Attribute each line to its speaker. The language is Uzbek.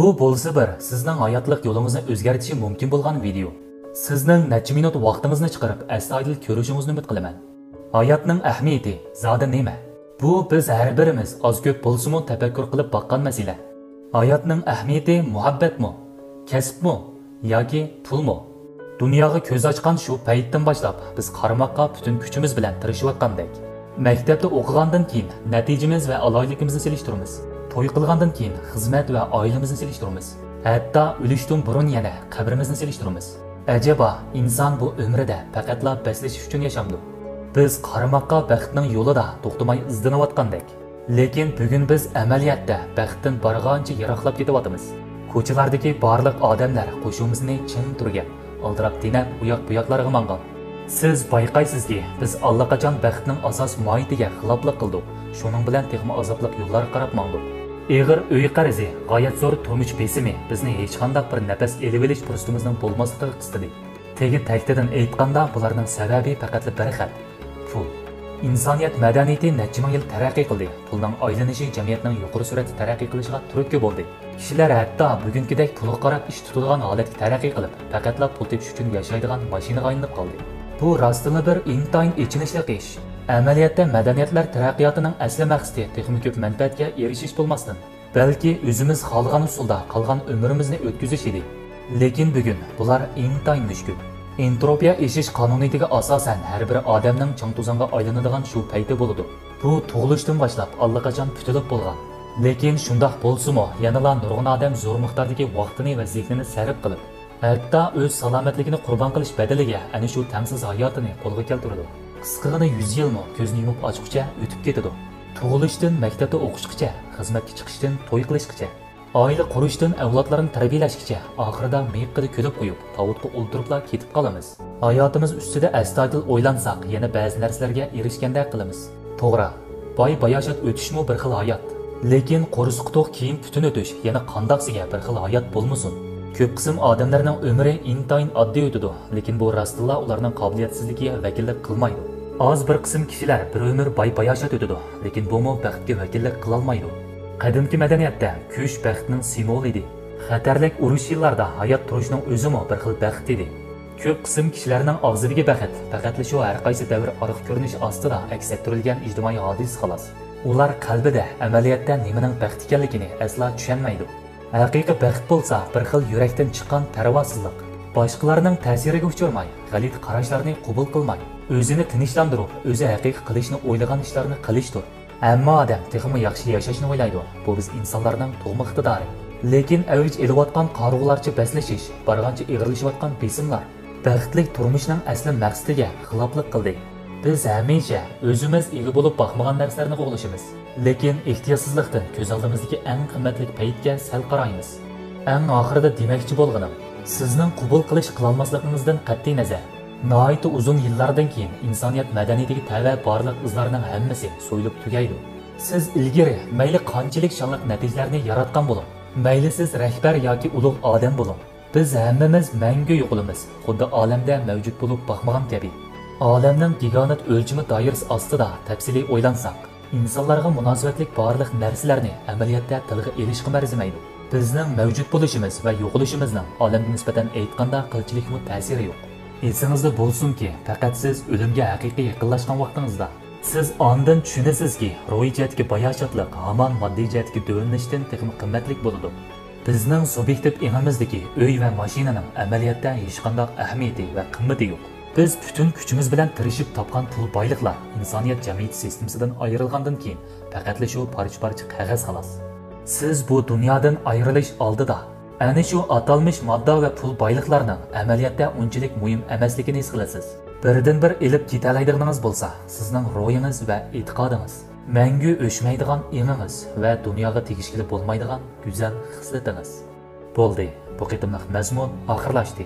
Speaker 1: Bu bo'lsa bir sizning hayotlik yo'lingizni o'zgartirishi mumkin bo'lgan video. Sizning necha minut vaqtingizni chiqarib astoydil ko'rishingizni umid qilaman. Hayotning ahamiyati zoda nima? Bu biz har birimiz oz-ko'p bo'lsa-mu tafakkur qilib boqqan masala. Hayotning ahamiyati muhabbatmi, kasbmi yoki pulmi? Dunyoga ko'z ochgan shu paytdan boshlab biz qaramoqqa butun kuchimiz bilan tirishayotgandek. Maktabda o'qigandan keyin natijamiz va aloylikimizni selishtiramiz. To'y qilgandan keyin xizmat va oilamizni selishtiramiz. Hatto o'lishdan burun yana qabrimizni selishtiramiz. Ajaba inson bu umrida faqatla beslashish uchun yashamdi. Biz qaramoqqa baxtning yo'lida to'xtamay izlanayotgandek. Lekin bugun biz amaliyotda baxtdan borgancha yiroqlab ketyapmiz. Ko'chalardagi barliq odamlar qo'shimizni chin turgan, aldirab dinab uyoq-buyoqlarga mangan. Siz bayqaysizki, biz allaqachon baxtning asos mohiyatiga xiloflik qildik. Shuning bilan texmo azoblik yo'llarga qarab mandik. Eg'ir uy qarzi, g'oyat zo'r turmush besimi bizni hech qanday bir nafas elib olish fursatimizning bo'lmasligiga qistidi. Tegi ta'kiddan aytganda bularning sababi faqat bir xil. Pul. İnsaniyat madaniyati necha ming yil taraqqiy qildi. Pulning aylanishi jamiyatning yuqori sur'atda taraqqiy qilishiga turtki bo'ldi. Kishilar hatto bugünkidek pulga qarab ish tutadigan holatga taraqqiy qilib, faqatla pul tepish uchun yashaydigan mashinaga aylanib qoldi. Bu rostini bir intayin ichinishli ish. Amaliyotda madaniyatlar taraqqiyotining asli maqsadi texnik ko'p manfaatga erishish bo'lmasdan, balki o'zimiz xohlagan usulda qolgan umrimizni o'tkazish edi. Lekin bugun bular intayin mushkul. Entropiya eshish qonuniyatiga asosan har bir odamning chang to'zonga aylanadigan shu payti bo'ladi. Bu tug'ilishdan boshlab allaqachon putilib bo'lgan. Lekin shundoq bo'lsa-mu, yanala nurg'un odam zo'r miqdordagi vaqtini va zehnini sarf qilib, hatto o'z salomatligini qurbon qilish badaliga ana shu tangsiz hayotini qo'lga keltiradi. Qisqagina 100 yilmi ko'zni yumib ochguncha o'tib ketadi. Tug'ilishdan maktabda o'qishgacha, xizmatga chiqishdan to'y qilishgacha, oila qurishdan avlodlarni tarbiyalashgacha, oxirida miyiqida kulib qo'yib, tavutga o'ltiribla ketib qolamiz. Hayotimiz ustida astoydil o'ylansak, yana ba'zi narsalarga erishganda qilamiz. To'g'ri, boy-bayashat o'tishmi bir xil hayot. Lekin qo'risqitoq keyin butun o'tish yana qandoqsiga bir xil hayot bo'lmasin. Ko'p qism odamlarning umri intayin oddiy o'tadi, lekin bu rostilla ularning qobiliyatsizligiga vakillik qilmaydi. Az bir qism kishilar bir umr boy-bayashat o'tadi, lekin bu mo baxtga vakillik qila olmaydi. Qadimki madaniyatda kuch baxtning simvoli edi. Xatarlik urush yillarida hayot turishning o'zimi bir xil baxt edi. Ko'p qism kishilarning og'zidagi baxt faqat shu har qaysi davr ariq ko'rinish ostida aks ettirilgan ijtimoiy hodis xolos. Ular qalbida amaliyotda nimaning baxt ekanligini asla tushunmaydi. Haqiqiy baxt bo'lsa bir xil yurakdan chiqqan parvosizlik. Boshqalarning ta'siriga uchramay, g'alit qarashlarni qabul qilmay, o'zini tinchlantirib, o'zi haqiqiy qilishni o'ylagan ishlarni qilishdir. Ammo odam texmi yaxshi yashashni o'ylaydi. Bu biz insonlarning tug'ma iqtidori. Lekin avj elayotgan qaroqlarcha baslashish, bargancha ig'rilishayotgan besimlar baxtli turmushning asli maqsadiga xiloflik qildi. Biz hamisha o'zimiz ega bo'lib boqmagan narsalarni qo'g'lashimiz. Lekin ehtiyotsizlikdan ko'z oldimizdagi eng qimmatli paytga sal qaraymiz. Eng oxirida demoqchi bo'lganim, sizning qabul qilish qilolmasligingizdan qat'iy nazar, nihoyat uzun yillardan keyin insoniyat madaniyatiga tava barliq izlarning hammasi so'yilib tugaydi. Siz ilgari mayli qanchalik shonliq natijalarni yaratgan bo'ling, mayli siz rahbar yoki ulug' odam bo'ling, biz hammamiz mangu yo'qolamiz. Xuddi olamda mavjud bo'lib boqmagan kabi. Olamning giganot o'lchami doirasi ostida tafsiliy o'ylansak, insonlarga munosabatlik barliq narsalarni amaliyotda tilga elishga marzimaydi. Bizning mavjud bo'lishimiz va yo'qolishimizning olamga nisbatan aytganda qilchilikmi ta'siri yo'q. Esingizda bo'lsinki, faqat siz o'limga haqiqiy yaqinlashgan vaqtingizda siz ondan tushunasizki, ruhiy jihatga bayashatlik hamon moddiy jihatga dövünlashdan texnik qimmatlik bo'ladi. Bizning subyektiv engimizdagi uy va mashinaning amaliyotda hech qanday ahamiyati va qimmati yo'q. Biz butun kuchimiz bilan tirishib topgan pul boyliqlar insoniyat jamiyat sistemasidan ayrilgandan keyin faqat shu parcha-parcha qog'oz xolos. Siz bu dunyodan ayrilish oldida ana shu atalmish modda va pul boyliqlarining amaliyotda unchalik muhim emasligini his qilasiz. Birdan bir elib ketalaydiganingiz bo'lsa, sizning ruhingiz va e'tiqodingiz, mangu o'chmaydigan emingiz va dunyoga tegishli bo'lmaydigan go'zal hislatingiz. Bo'ldi, bu qitimliq mazmun oxirlashdi.